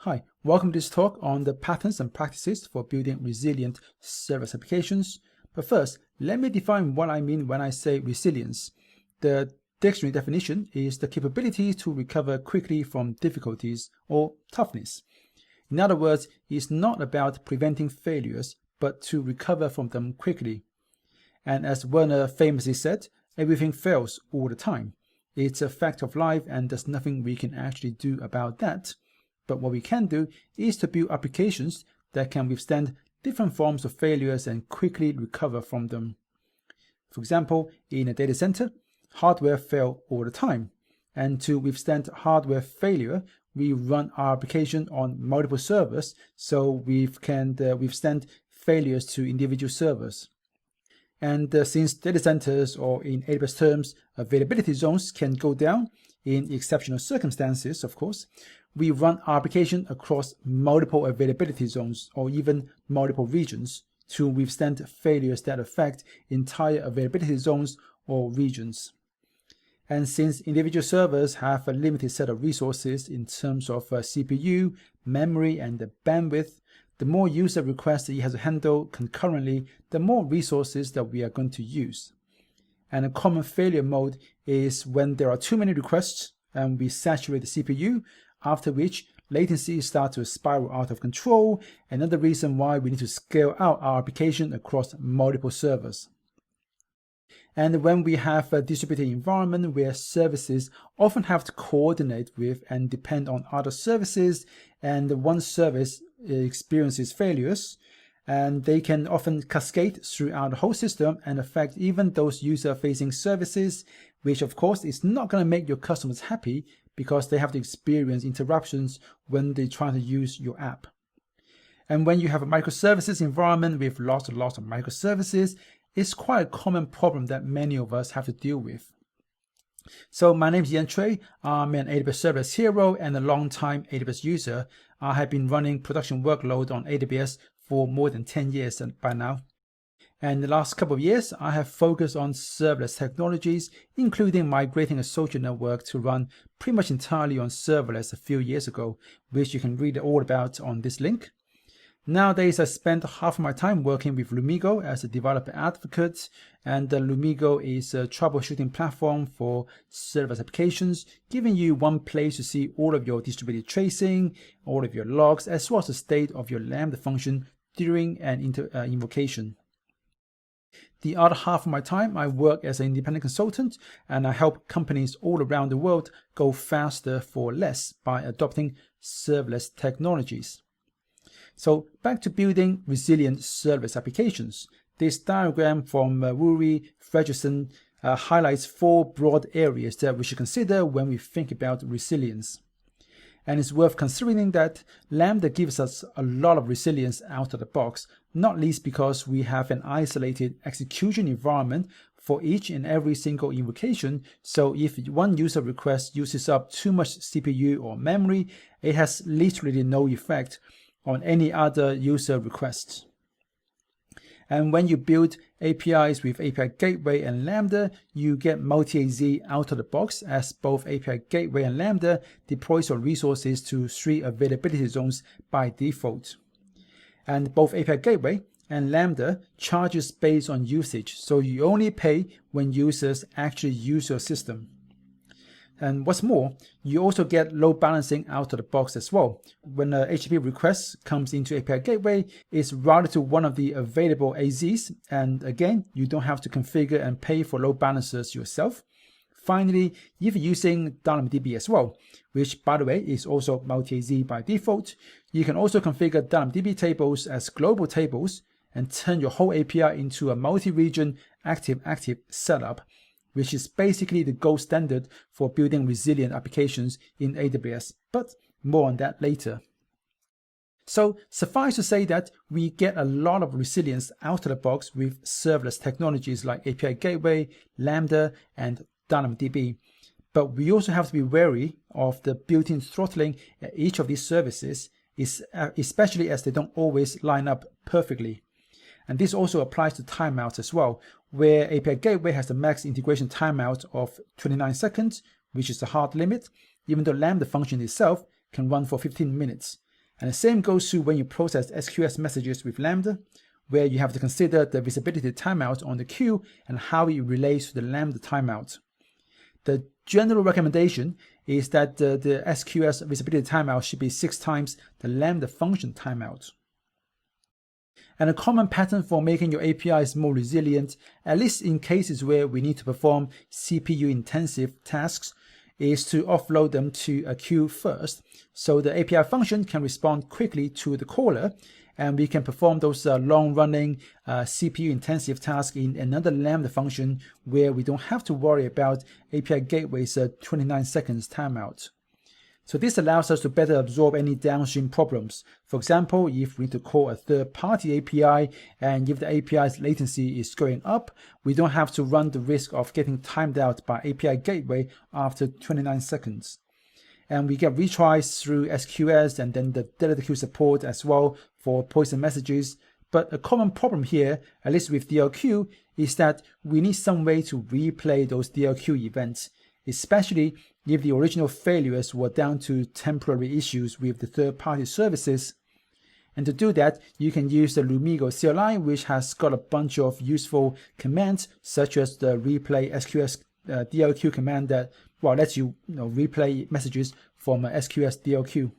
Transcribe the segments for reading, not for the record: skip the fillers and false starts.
Hi, welcome to this talk on the patterns and practices for building resilient serverless applications. But first, let me define what I mean when I say resilience. The dictionary definition is the capability to recover quickly from difficulties or toughness. In other words, it's not about preventing failures, but to recover from them quickly. And as Werner famously said, everything fails all the time. It's a fact of life and there's nothing we can actually do about that. But what we can do is to build applications that can withstand different forms of failures and quickly recover from them. For example, in a data center, hardware fails all the time. And to withstand hardware failure, we run our application on multiple servers so we can withstand failures to individual servers. And since data centers, or in AWS terms, availability zones can go down in exceptional circumstances, of course, we run our application across multiple availability zones or even multiple regions to withstand failures that affect entire availability zones or regions. And since individual servers have a limited set of resources in terms of CPU, memory, and the bandwidth, the more user requests that you have to handle concurrently, the more resources that we are going to use. And a common failure mode is when there are too many requests and we saturate the CPU, after which latency starts to spiral out of control. Another reason why we need to scale out our application across multiple servers. And when we have a distributed environment where services often have to coordinate with and depend on other services, and one service experiences failures, and they can often cascade throughout the whole system and affect even those user-facing services, which of course is not going to make your customers happy because they have to experience interruptions when they try to use your app. And when you have a microservices environment with lots of microservices, it's quite a common problem that many of us have to deal with. So my name is Yan Cui. I'm an AWS Serverless hero and a long-time AWS user. I have been running production workload on AWS for more than 10 years by now. And the last couple of years, I have focused on serverless technologies, including migrating a social network to run pretty much entirely on serverless a few years ago, which you can read all about on this link. Nowadays, I spend half of my time working with Lumigo as a developer advocate, and Lumigo is a troubleshooting platform for serverless applications, giving you one place to see all of your distributed tracing, all of your logs, as well as the state of your Lambda function during an invocation. The other half of my time, I work as an independent consultant, and I help companies all around the world go faster for less by adopting serverless technologies. So back to building resilient serverless applications. This diagram from Woory Fredrickson highlights 4 broad areas that we should consider when we think about resilience. And it's worth considering that Lambda gives us a lot of resilience out of the box, not least because we have an isolated execution environment for each and every single invocation. So if one user request uses up too much CPU or memory, it has literally no effect on any other user requests. And when you build APIs with API Gateway and Lambda, you get multi-AZ out of the box, as both API Gateway and Lambda deploys your resources to 3 availability zones by default. And both API Gateway and Lambda charges based on usage, so you only pay when users actually use your system. And what's more, you also get load balancing out of the box as well. When a HTTP request comes into API Gateway, it's routed to one of the available AZs, and again, you don't have to configure and pay for load balancers yourself. Finally, if you're using DynamDB as well, which by the way is also multi-AZ by default, you can also configure DynamDB tables as global tables and turn your whole API into a multi-region active setup, which is basically the gold standard for building resilient applications in AWS, but more on that later. So suffice to say that we get a lot of resilience out of the box with serverless technologies like API Gateway, Lambda, and DynamDB. But we also have to be wary of the built-in throttling at each of these services, especially as they don't always line up perfectly. And this also applies to timeouts as well, where API Gateway has the max integration timeout of 29 seconds, which is the hard limit, even though Lambda function itself can run for 15 minutes. And the same goes to when you process SQS messages with Lambda, where you have to consider the visibility timeout on the queue and how it relates to the Lambda timeout. The general recommendation is that the SQS visibility timeout should be 6 times the Lambda function timeout. And a common pattern for making your APIs more resilient, at least in cases where we need to perform CPU-intensive tasks, is to offload them to a queue first, so the API function can respond quickly to the caller, and we can perform those long-running CPU-intensive tasks in another Lambda function where we don't have to worry about API gateway's 29 seconds timeout. So this allows us to better absorb any downstream problems. For example, if we need to call a third-party API and if the API's latency is going up, we don't have to run the risk of getting timed out by API gateway after 29 seconds. And we get retries through SQS and then the delta queue support as well for poison messages. But a common problem here, at least with DLQ, is that we need some way to replay those DLQ events, especially if the original failures were down to temporary issues with the third-party services. And to do that, you can use the Lumigo CLI, which has got a bunch of useful commands, such as the replay SQS DLQ command that lets you replay messages from a SQS DLQ.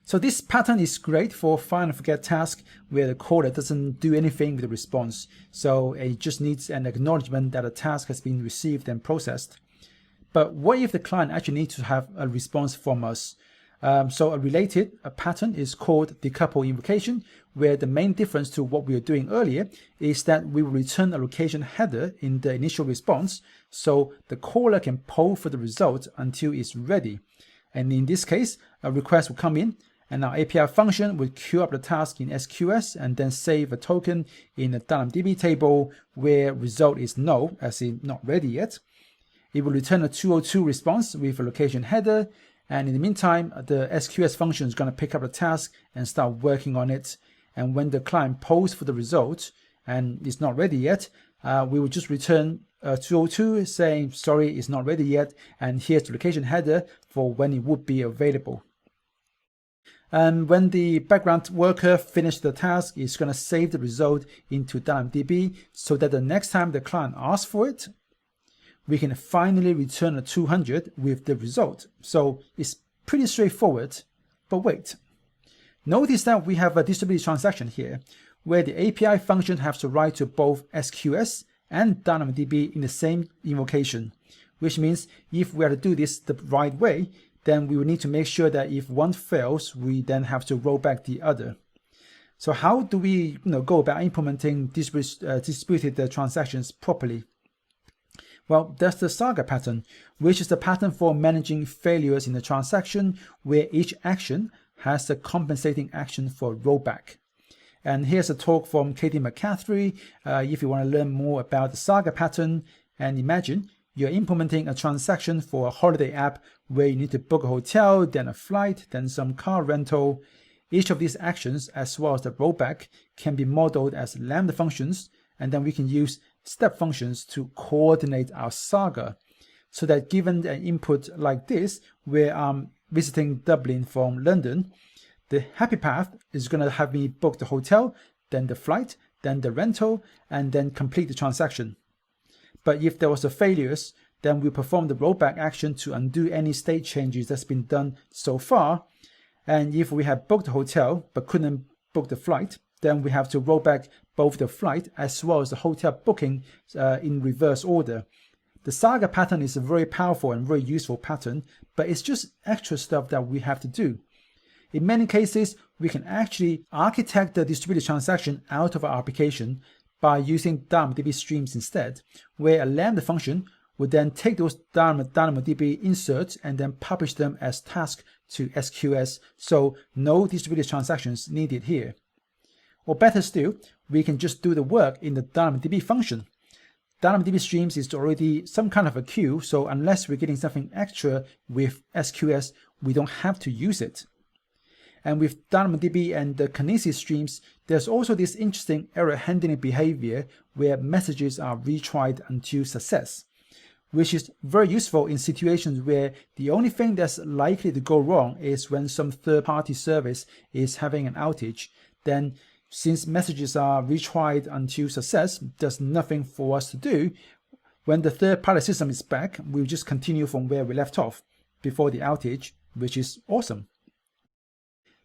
So this pattern is great for find and forget task where the caller doesn't do anything with the response. So it just needs an acknowledgement that a task has been received and processed. But what if the client actually needs to have a response from us? So a pattern is called the Capo Invocation, where the main difference to what we were doing earlier is that we will return a location header in the initial response, so the caller can poll for the result until it's ready. And in this case, a request will come in, and our API function will queue up the task in SQS and then save a token in the DB table where result is null, as in not ready yet. It will return a 202 response with a location header, and in the meantime, the SQS function is going to pick up the task and start working on it. And when the client polls for the result and it's not ready yet, we will just return 202 saying, sorry, it's not ready yet, and here's the location header for when it would be available. And when the background worker finishes the task, it's going to save the result into DB so that the next time the client asks for it, we can finally return a 200 with the result. So it's pretty straightforward. But wait, notice that we have a distributed transaction here where the API function has to write to both SQS and DB in the same invocation, which means if we are to do this the right way, then we will need to make sure that if one fails, we then have to roll back the other. So how do we go about implementing distributed transactions properly? Well, that's the Saga pattern, which is the pattern for managing failures in a transaction where each action has a compensating action for rollback. And here's a talk from Katie McCaffrey if you want to learn more about the Saga pattern. And imagine you're implementing a transaction for a holiday app where you need to book a hotel, then a flight, then some car rental. Each of these actions, as well as the rollback, can be modeled as Lambda functions, and then we can use step functions to coordinate our Saga, so that given an input like this, where I'm visiting Dublin from London, the happy path is going to have me book the hotel, then the flight, then the rental, and then complete the transaction. But if there was a failures, then we perform the rollback action to undo any state changes that's been done so far. And if we have booked the hotel but couldn't book the flight, then we have to roll back both the flight as well as the hotel booking in reverse order. The Saga pattern is a very powerful and very useful pattern, but it's just extra stuff that we have to do. In many cases, we can actually architect the distributed transaction out of our application by using DB streams instead, where a Lambda function would then take those DB inserts and then publish them as tasks to SQS, so no distributed transactions needed here. Or better still, we can just do the work in the DB function. DB streams is already some kind of a queue, so unless we're getting something extra with SQS, we don't have to use it. And with DB and the Kinesis streams, there's also this interesting error handling behavior where messages are retried until success. which is very useful in situations where the only thing that's likely to go wrong is when some third-party service is having an outage. Then, since messages are retried until success, there's nothing for us to do. When the third-party system is back, we'll just continue from where we left off before the outage, which is awesome.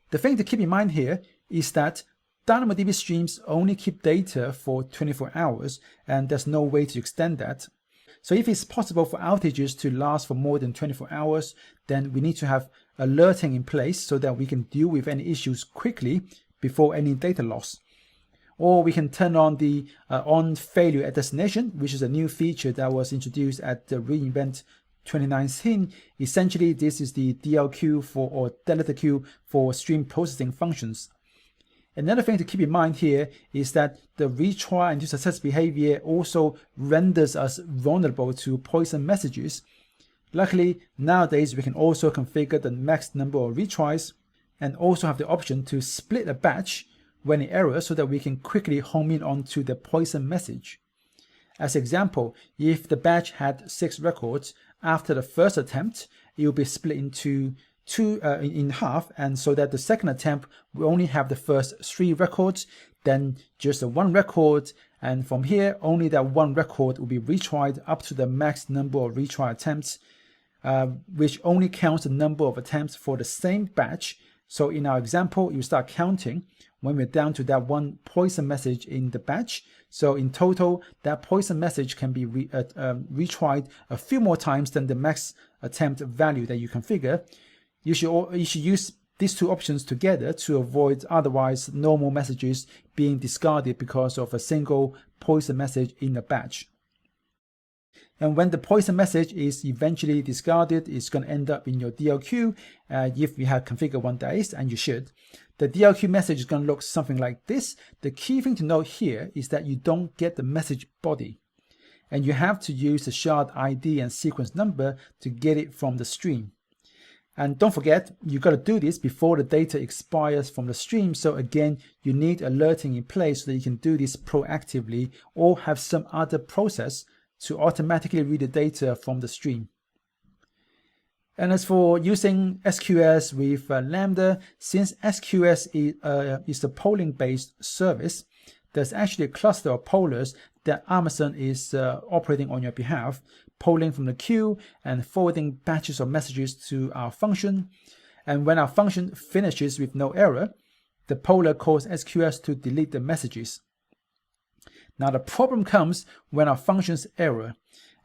The thing to keep in mind here is that DynamoDB streams only keep data for 24 hours, and there's no way to extend that. So if it's possible for outages to last for more than 24 hours, then we need to have alerting in place so that we can deal with any issues quickly before any data loss. Or we can turn on the on failure at destination, which is a new feature that was introduced at the reInvent 2019. Essentially, this is the DL queue or delta queue for stream processing functions. Another thing to keep in mind here is that the retry and success behavior also renders us vulnerable to poison messages. Luckily, nowadays we can also configure the max number of retries and also have the option to split a batch when in error so that we can quickly home in onto the poison message. As example, if the batch had 6 records, after the first attempt, it will be split into in half, and so that the second attempt will only have the first 3 records, then just 1 record, and from here only that 1 record will be retried up to the max number of retry attempts, which only counts the number of attempts for the same batch. So in our example, you start counting when we're down to that 1 poison message in the batch. So in total, that poison message can be retried a few more times than the max attempt value that you configure. You should use these 2 options together to avoid otherwise normal messages being discarded because of a single poison message in a batch. And when the poison message is eventually discarded, it's going to end up in your DLQ if you have configured one that is, and you should. The DLQ message is going to look something like this. The key thing to note here is that you don't get the message body, and you have to use the shard ID and sequence number to get it from the stream. And don't forget, you got to do this before the data expires from the stream. So again, you need alerting in place so that you can do this proactively or have some other process to automatically read the data from the stream. And as for using SQS with Lambda, since SQS is a polling-based service, there's actually a cluster of pollers that Amazon is operating on your behalf, polling from the queue and forwarding batches of messages to our function. And when our function finishes with no error, the poller calls SQS to delete the messages. Now the problem comes when our functions error,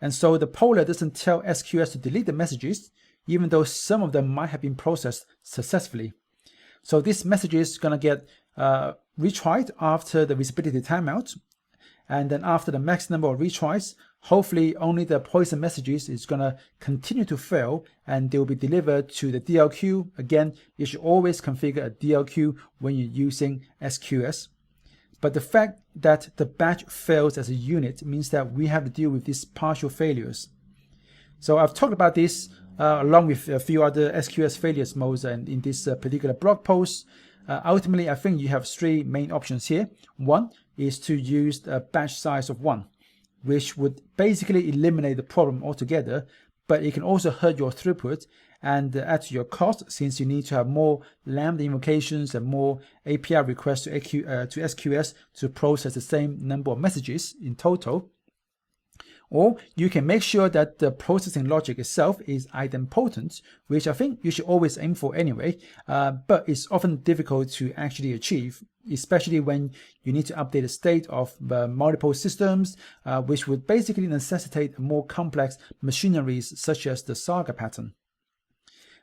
and so the poller doesn't tell SQS to delete the messages, even though some of them might have been processed successfully. So this message is going to get retried after the visibility timeout, and then after the max number of retries, hopefully only the poison messages is going to continue to fail and they will be delivered to the DLQ. Again, you should always configure a DLQ when you're using SQS. But the fact that the batch fails as a unit means that we have to deal with these partial failures. So I've talked about this along with a few other SQS failures modes and in this particular blog post. Ultimately, I think you have 3 main options here. One is to use a batch size of 1, which would basically eliminate the problem altogether, but it can also hurt your throughput and add to your cost, since you need to have more Lambda invocations and more API requests to SQS to process the same number of messages in total. Or you can make sure that the processing logic itself is idempotent, which I think you should always aim for anyway, but it's often difficult to actually achieve, especially when you need to update the state of multiple systems, which would basically necessitate more complex machineries such as the Saga pattern.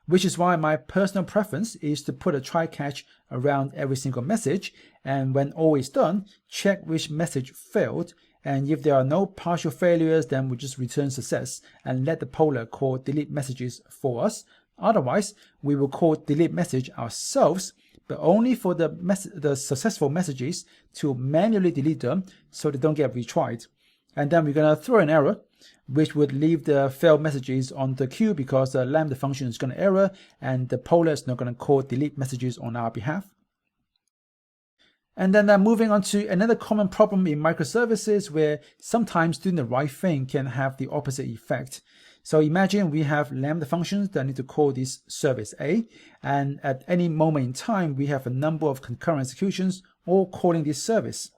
Which is why my personal preference is to put a try-catch around every single message, and when all is done, check which message failed, and if there are no partial failures, then we just return success and let the poller call delete messages for us. Otherwise, we will call delete message ourselves, but only for the successful messages to manually delete them so they don't get retried. And then we're going to throw an error, which would leave the failed messages on the queue because the Lambda function is going to error and the poller is not going to call delete messages on our behalf. And then moving on to another common problem in microservices where sometimes doing the right thing can have the opposite effect. So imagine we have Lambda functions that need to call this service A, and at any moment in time, we have a number of concurrent executions all calling this service.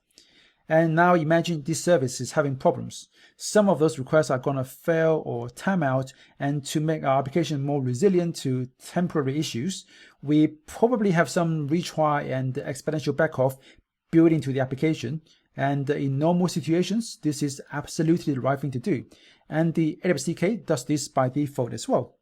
And now imagine this service is having problems. Some of those requests are going to fail or time out, and to make our application more resilient to temporary issues, we probably have some retry and exponential backoff built into the application. And in normal situations, this is absolutely the right thing to do. And the AWS SDK does this by default as well.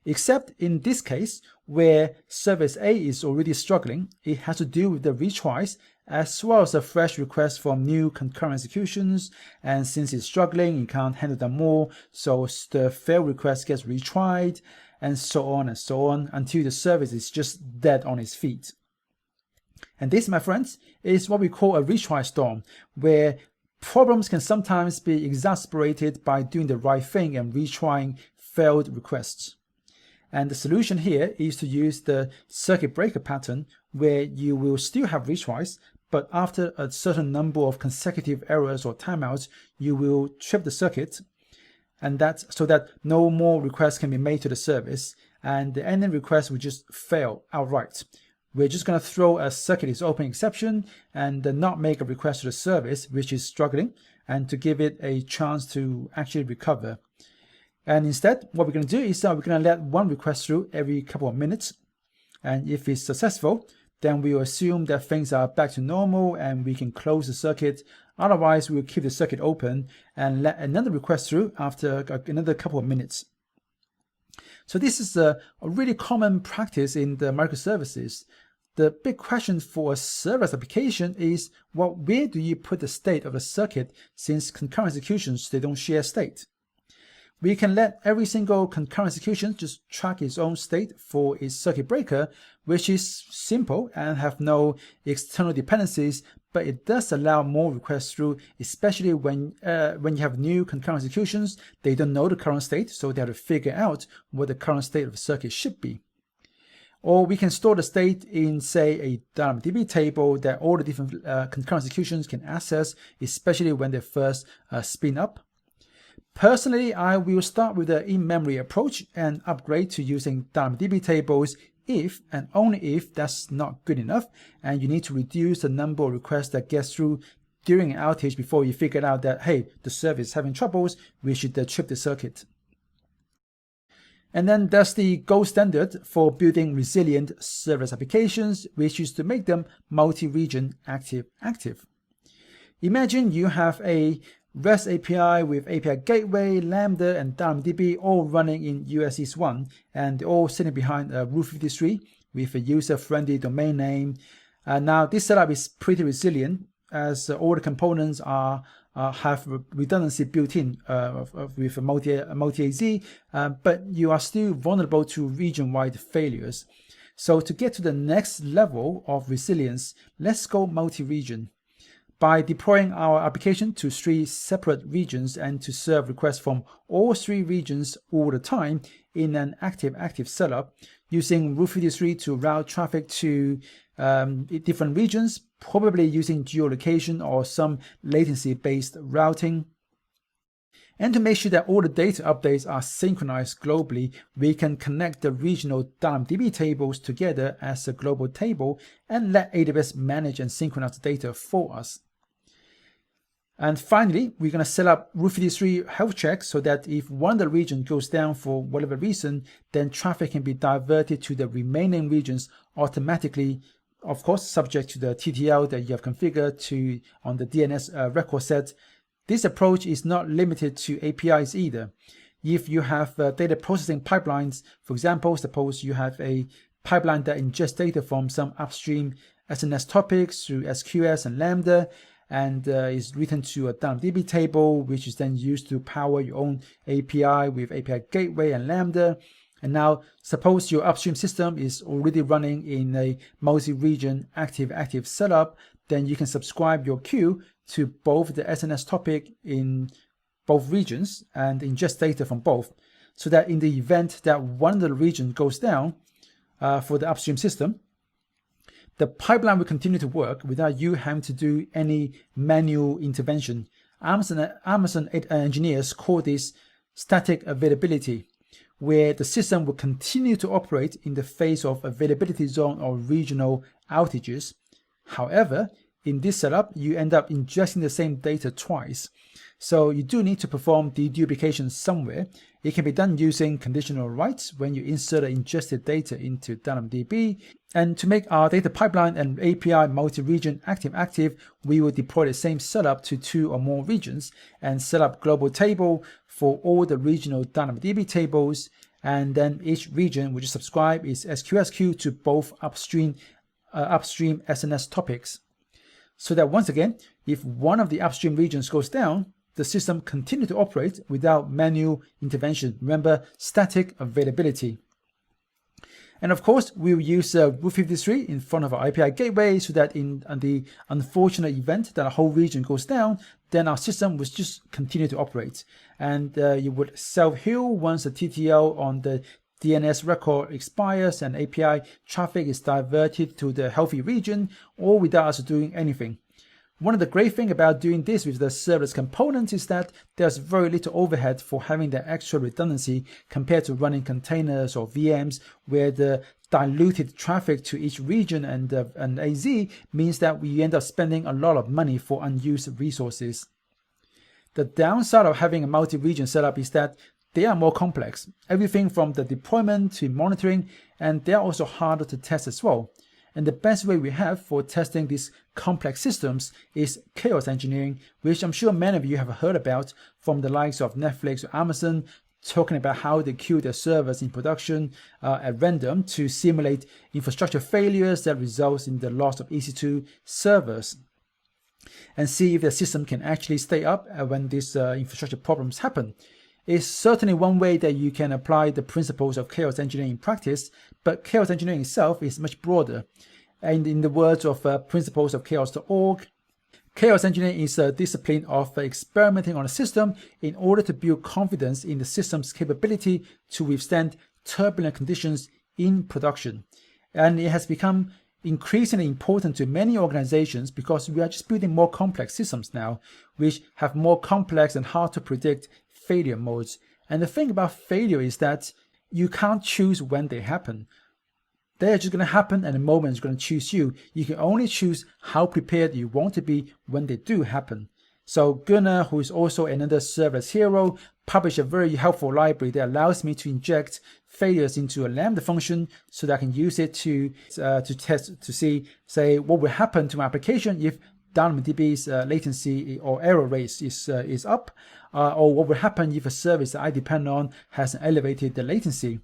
Except in this case, where service A is already struggling, it has to deal with the retries as well as a fresh request from new concurrent executions. And since it's struggling, it can't handle them all, so the failed request gets retried, and so on until the service is just dead on its feet. And this, my friends, is what we call a retry storm, where problems can sometimes be exasperated by doing the right thing and retrying failed requests. And the solution here is to use the circuit breaker pattern, where you will still have retries, but after a certain number of consecutive errors or timeouts, you will trip the circuit, and that's so that no more requests can be made to the service, and the ending request will just fail outright. We're just going to throw a circuit is open exception and not make a request to the service, which is struggling, and to give it a chance to actually recover. And instead, what we're going to do is we're going to let one request through every couple of minutes. And if it's successful, then we will assume that things are back to normal and we can close the circuit. Otherwise, we'll keep the circuit open and let another request through after another couple of minutes. So this is a really common practice in the microservices. The big question for a serverless application is, well, where do you put the state of the circuit, since concurrent executions, they don't share state? We can let every single concurrent execution just track its own state for its circuit breaker, which is simple and have no external dependencies, but it does allow more requests through, especially when you have new concurrent executions. They don't know the current state, so they have to figure out what the current state of the circuit should be. Or we can store the state in, say, a DynamoDB table that all the different concurrent executions can access, especially when they first spin up. Personally, I will start with the in-memory approach and upgrade to using DynamoDB tables if and only if that's not good enough, and you need to reduce the number of requests that gets through during an outage before you figure out that, hey, the service is having troubles, we should trip the circuit. And then there's the gold standard for building resilient serverless applications, which is to make them multi-region active. Imagine you have a REST API with API Gateway, Lambda, and DynamoDB all running in US East 1, and all sitting behind Route 53 with a user-friendly domain name. Now, this setup is pretty resilient, as all the components have redundancy built in with a multi-AZ, but you are still vulnerable to region-wide failures. So to get to the next level of resilience, let's go multi-region. By deploying our application to 3 separate regions and to serve requests from all 3 regions all the time in an active setup, using Route 53 to route traffic to different regions, probably using geolocation or some latency-based routing. And to make sure that all the data updates are synchronized globally, we can connect the regional DynamoDB tables together as a global table and let AWS manage and synchronize the data for us. And finally, we're going to set up Route 53 health checks so that if one of the regions goes down for whatever reason, then traffic can be diverted to the remaining regions automatically, of course, subject to the TTL that you have configured on the DNS record set. This approach is not limited to APIs either. If you have data processing pipelines, for example, suppose you have a pipeline that ingests data from some upstream SNS topics through SQS and Lambda, and is written to a DynamoDB table, which is then used to power your own API with API Gateway and Lambda. And now, suppose your upstream system is already running in a multi-region active setup, then you can subscribe your queue to both the SNS topic in both regions and ingest data from both, so that in the event that one of the regions goes down for the upstream system, the pipeline will continue to work without you having to do any manual intervention. Amazon engineers call this static availability, where the system will continue to operate in the face of availability zone or regional outages. However, in this setup, you end up ingesting the same data twice. So you do need to perform deduplication somewhere. It can be done using conditional writes when you insert the ingested data into DynamoDB. And to make our data pipeline and API MultiRegion active, we will deploy the same setup to 2 or more regions and set up global table for all the regional DynamoDB tables. And then each region which is subscribed is SQSQ to both upstream SNS topics. So that once again, if one of the upstream regions goes down, the system continues to operate without manual intervention. Remember, static availability. And of course, we'll use Route 53 in front of our API gateway so that in the unfortunate event that a whole region goes down, then our system will just continue to operate. And you would self-heal once the TTL on the DNS record expires and API traffic is diverted to the healthy region, all without us doing anything. One of the great things about doing this with the serverless components is that there's very little overhead for having the extra redundancy compared to running containers or VMs, where the diluted traffic to each region and AZ means that we end up spending a lot of money for unused resources. The downside of having a multi-region setup is that they are more complex, everything from the deployment to monitoring, and they are also harder to test as well. And the best way we have for testing these complex systems is chaos engineering, which I'm sure many of you have heard about from the likes of Netflix or Amazon, talking about how they queue their servers in production at random to simulate infrastructure failures that results in the loss of EC2 servers, and see if the system can actually stay up when these infrastructure problems happen. It's certainly one way that you can apply the principles of chaos engineering in practice, but chaos engineering itself is much broader. And in the words of principles of chaos.org, chaos engineering is a discipline of experimenting on a system in order to build confidence in the system's capability to withstand turbulent conditions in production. And it has become increasingly important to many organizations because we are just building more complex systems now, which have more complex and hard to predict failure modes. And the thing about failure is that you can't choose when they happen. They're just going to happen and the moment is going to choose you. You can only choose how prepared you want to be when they do happen. So Gunnar, who is also another serverless hero, published a very helpful library that allows me to inject failures into a Lambda function so that I can use it to test, to see, say, what will happen to my application if DynamoDB's latency or error rate is up, or what will happen if a service that I depend on has an elevated latency.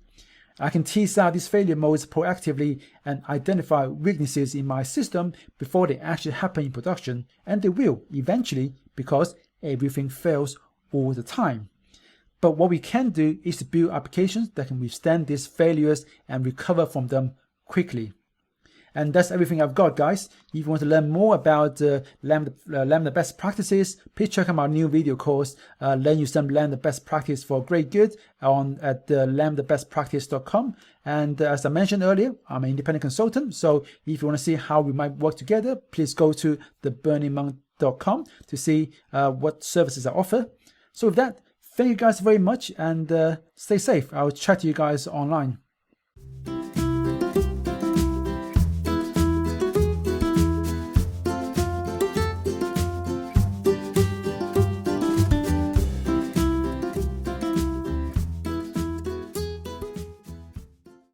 I can tease out these failure modes proactively and identify weaknesses in my system before they actually happen in production, and they will eventually because everything fails all the time. But what we can do is to build applications that can withstand these failures and recover from them quickly. And that's everything I've got, guys. If you want to learn more about Lambda best practices, please check out my new video course, Learn You Some Lambda Best Practice for Great Good at lambdabestpractice.com. And as I mentioned earlier, I'm an independent consultant. So if you want to see how we might work together, please go to theburningmonk.com to see what services I offer. So with that, thank you guys very much and stay safe. I'll chat to you guys online.